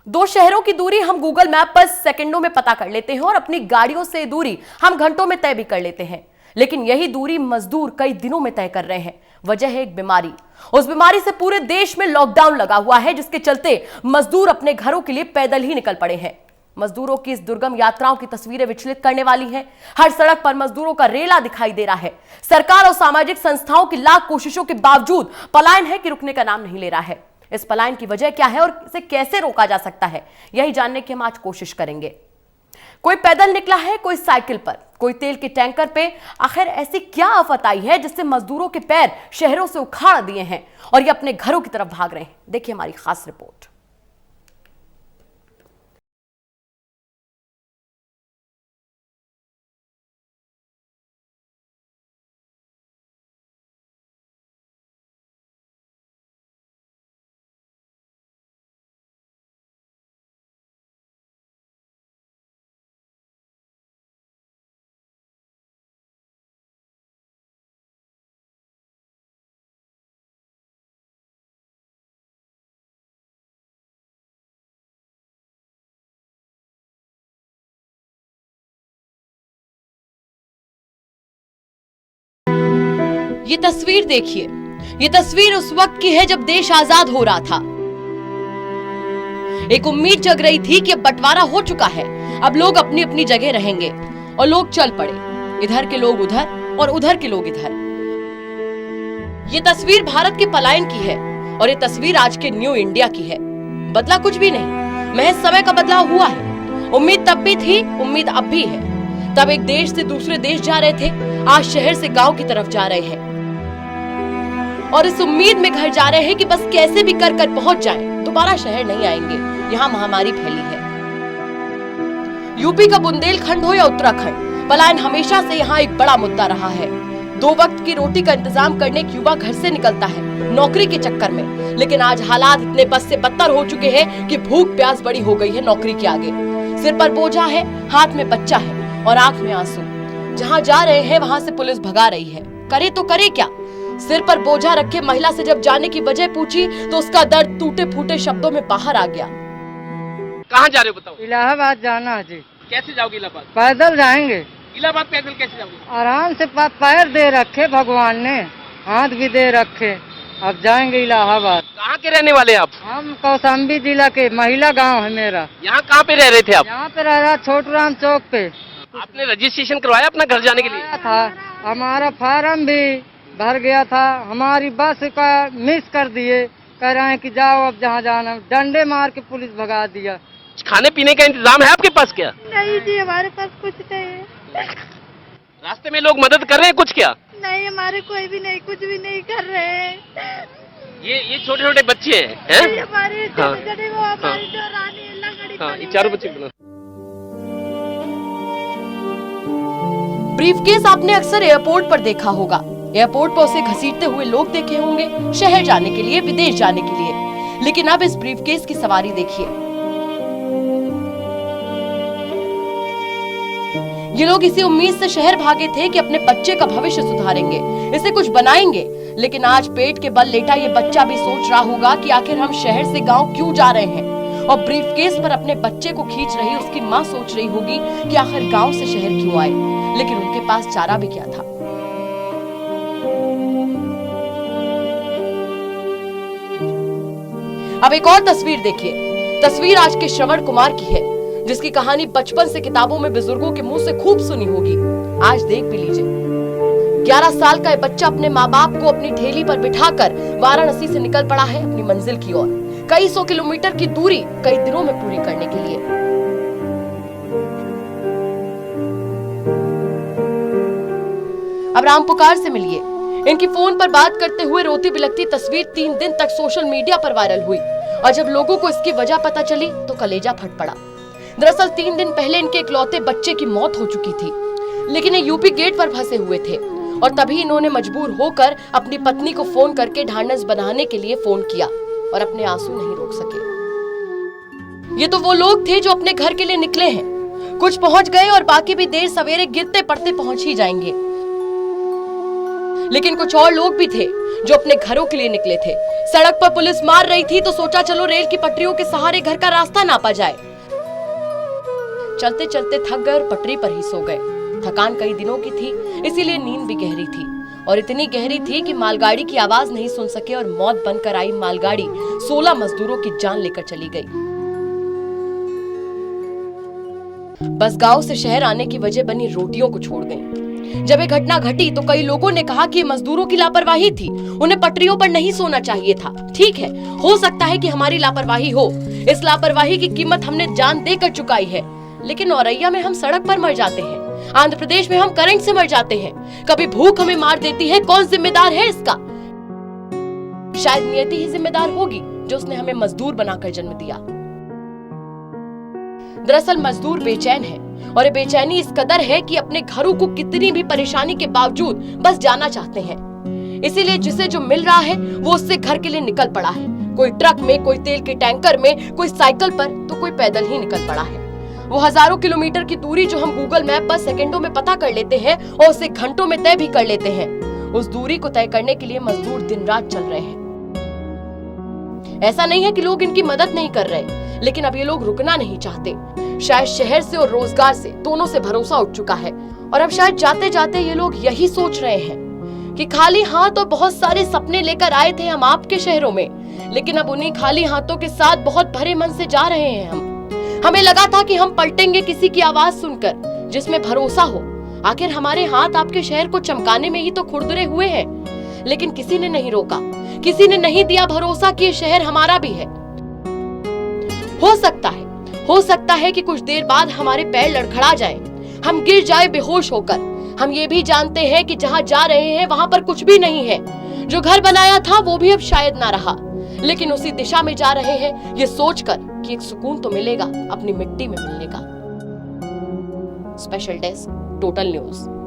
दो शहरों की दूरी हम गूगल मैप पर सेकंडों में पता कर लेते हैं और अपनी गाड़ियों से दूरी हम घंटों में तय भी कर लेते हैं, लेकिन यही दूरी मजदूर कई दिनों में तय कर रहे हैं। वजह है एक बीमारी। उस बीमारी से पूरे देश में लॉकडाउन लगा हुआ है, जिसके चलते मजदूर अपने घरों के लिए पैदल ही निकल पड़े हैं। मजदूरों की इस दुर्गम यात्राओं की तस्वीरें विचलित करने वाली हैं। हर सड़क पर मजदूरों का रेला दिखाई दे रहा है। सरकार और सामाजिक संस्थाओं की लाख कोशिशों के बावजूद पलायन है कि रुकने का नाम नहीं ले रहा है। इस पलायन की वजह क्या है और इसे कैसे रोका जा सकता है, यही जानने की हम आज कोशिश करेंगे। कोई पैदल निकला है, कोई साइकिल पर, कोई तेल के टैंकर पे। आखिर ऐसी क्या आफत आई है जिससे मजदूरों के पैर शहरों से उखाड़ दिए हैं और ये अपने घरों की तरफ भाग रहे हैं? देखिए हमारी खास रिपोर्ट। ये तस्वीर देखिए, ये तस्वीर उस वक्त की है जब देश आजाद हो रहा था। एक उम्मीद जग रही थी कि अब बंटवारा हो चुका है, अब लोग अपनी अपनी जगह रहेंगे और लोग चल पड़े। इधर के लोग उधर और उधर के लोग इधर। ये तस्वीर भारत के पलायन की है और ये तस्वीर आज के न्यू इंडिया की है। बदला कुछ भी नहीं, महज समय का बदलाव हुआ है। उम्मीद तब भी थी, उम्मीद अब भी है। तब एक देश से दूसरे देश जा रहे थे, आज शहर से गांव की तरफ जा रहे हैं और इस उम्मीद में घर जा रहे हैं कि बस कैसे भी कर पहुंच जाएं, दोबारा शहर नहीं आएंगे। यहाँ महामारी फैली है। यूपी का बुंदेलखंड हो या उत्तराखंड, पलायन हमेशा से यहाँ एक बड़ा मुद्दा रहा है। दो वक्त की रोटी का इंतजाम करने एक युवा घर से निकलता है नौकरी के चक्कर में, लेकिन आज हालात इतने बद से बदतर हो चुके हैं कि भूख प्यास बड़ी हो गई है नौकरी के आगे। सिर पर बोझा है, हाथ में बच्चा है और आंख में आंसू। जहाँ जा रहे हैं वहाँ से पुलिस भगा रही है। करे तो करे क्या? सिर पर बोझा रखे महिला से जब जाने की वजह पूछी तो उसका दर्द टूटे फूटे शब्दों में बाहर आ गया। कहाँ जा रहे हो बताओ? इलाहाबाद जाना है जी। कैसे जाओगे इलाहाबाद? पैदल जाएंगे। इलाहाबाद पैदल कैसे जाओगे? आराम से पैर दे रखे भगवान ने, हाथ भी दे रखे। अब जाएंगे इलाहाबाद। कहाँ के रहने वाले आप? हम कौशाम्बी जिला के, महिला गांव है मेरा। यहाँ कहाँ पे रह रहे थे आप? यहाँ पे रह रहा छोटूराम चौक पे। आपने रजिस्ट्रेशन करवाया अपना घर जाने के लिए? था, हमारा फार्म भी भर गया था। हमारी बस का मिस कर दिए, कह रहे हैं कि जाओ अब जहाँ जाना। डंडे मार के पुलिस भगा दिया। खाने पीने का इंतजाम है आपके पास क्या? नहीं जी, हमारे पास कुछ नहीं है। रास्ते में लोग मदद कर रहे हैं कुछ क्या? नहीं, हमारे कोई भी नहीं, कुछ भी नहीं कर रहे हैं। ये छोटे छोटे बच्चे हैं? हमारी हाँ, वो हमारी जो रानी लंगड़ी हाँ, ये चारों बच्चे बना। ब्रीफकेस आपने अक्सर एयरपोर्ट पर देखा होगा। एयरपोर्ट पर उसे घसीटते हुए लोग देखे होंगे, शहर जाने के लिए, विदेश जाने के लिए। लेकिन अब इस ब्रीफकेस की सवारी देखिए। ये लोग इसी उम्मीद से शहर भागे थे कि अपने बच्चे का भविष्य सुधारेंगे, इसे कुछ बनाएंगे। लेकिन आज पेट के बल लेटा ये बच्चा भी सोच रहा होगा कि आखिर हम शहर से गांव क्यों जा रहे हैं। और ब्रीफकेस पर अपने बच्चे को खींच रही उसकी माँ सोच रही होगी कि आखिर गांव से शहर क्यों आए। लेकिन उनके पास चारा भी क्या था। अब एक और तस्वीर देखिए। तस्वीर आज के श्रवण कुमार की है, जिसकी कहानी बचपन से किताबों में बुजुर्गों के मुंह से खूब सुनी होगी। आज देख भी लीजिए। 11 साल का ये बच्चा अपने माँ बाप को अपनी ठेली पर बिठाकर वाराणसी से निकल पड़ा है अपनी मंजिल की ओर, कई 100 किलोमीटर की दूरी कई दिनों में पूरी करने के लिए। अब राम पुकार से मिलिए। इनकी फोन पर बात करते हुए रोती बिलखती तस्वीर 3 दिन तक सोशल मीडिया पर वायरल हुई और जब लोगों को इसकी वजह पता चली तो कलेजा फट पड़ा। दरअसल 3 दिन पहले इनके इकलौते बच्चे की मौत हो चुकी थी, लेकिन ये यूपी गेट पर फंसे हुए थे और तभी इन्होंने मजबूर होकर अपनी पत्नी को फोन करके ढांढस बंधाने के लिए फोन किया और अपने आंसू नहीं रोक सके। ये तो वो लोग थे जो अपने घर के लिए निकले हैं। कुछ पहुंच गए और बाकी भी देर सवेरे गिरते पड़ते पहुंच ही जाएंगे। लेकिन कुछ और लोग भी थे जो अपने घरों के लिए निकले थे। सड़क पर पुलिस मार रही थी तो सोचा चलो रेल की पटरियों के सहारे घर का रास्ता नापा जाए। चलते चलते थक गए और पटरी पर ही सो गए। थकान कई दिनों की थी, इसीलिए नींद भी गहरी थी और इतनी गहरी थी कि मालगाड़ी की आवाज नहीं सुन सके और मौत बनकर आई मालगाड़ी 16 मजदूरों की जान लेकर चली गई। बस गांव से शहर आने की वजह बनी रोटियों को छोड़ गई। जब ये घटना घटी तो कई लोगों ने कहा कि मजदूरों की लापरवाही थी, उन्हें पटरियों पर नहीं सोना चाहिए था। ठीक है, हो सकता है कि हमारी लापरवाही हो, इस लापरवाही की कीमत हमने जान देकर चुकाई है, लेकिन औरैया में हम सड़क पर मर जाते हैं, आंध्र प्रदेश में हम करंट से मर जाते हैं, कभी भूख हमें मार देती है। कौन जिम्मेदार है इसका? शायद नियति ही जिम्मेदार होगी जो उसने हमें मजदूर बनाकर जन्म दिया। दरअसल मजदूर बेचैन है और ये बेचैनी इस कदर है कि अपने घरों को कितनी भी परेशानी के बावजूद बस जाना चाहते हैं। इसीलिए जिसे जो मिल रहा है वो उससे घर के लिए निकल पड़ा है। कोई ट्रक में, कोई तेल के टैंकर में, कोई साइकिल पर तो कोई पैदल ही निकल पड़ा है। वो हजारों किलोमीटर की दूरी जो हम गूगल मैप पर सेकंडों में पता कर लेते हैं और उसे घंटों में तय भी कर लेते हैं, उस दूरी को तय करने के लिए मजदूर दिन रात चल रहे हैं। ऐसा नहीं है कि लोग इनकी मदद नहीं कर रहे, लेकिन अब ये लोग रुकना नहीं चाहते। शायद शहर से और रोजगार से दोनों से भरोसा उठ चुका है और अब शायद जाते जाते ये लोग यही सोच रहे हैं कि खाली हाथ और बहुत सारे सपने लेकर आए थे हम आपके शहरों में, लेकिन अब उन्हीं खाली हाथों के साथ बहुत भरे मन से जा रहे हैं। हमें लगा था कि हम पलटेंगे किसी की आवाज सुनकर जिसमें भरोसा हो। आखिर हमारे हाथ आपके शहर को चमकाने में ही तो खुरदुरे हुए हैं, लेकिन किसी ने नहीं रोका, किसी ने नहीं दिया भरोसा कि ये शहर हमारा भी है। हो सकता है कि कुछ देर बाद हमारे पैर लड़खड़ा जाएं, हम गिर जाए बेहोश होकर। हम ये भी जानते हैं कि जहाँ जा रहे हैं वहाँ पर कुछ भी नहीं है, जो घर बनाया था वो भी अब शायद ना रहा, लेकिन उसी दिशा में जा रहे हैं ये सोचकर कि एक सुकून तो मिलेगा अपनी मिट्टी में मिलने का। Special desk, total news.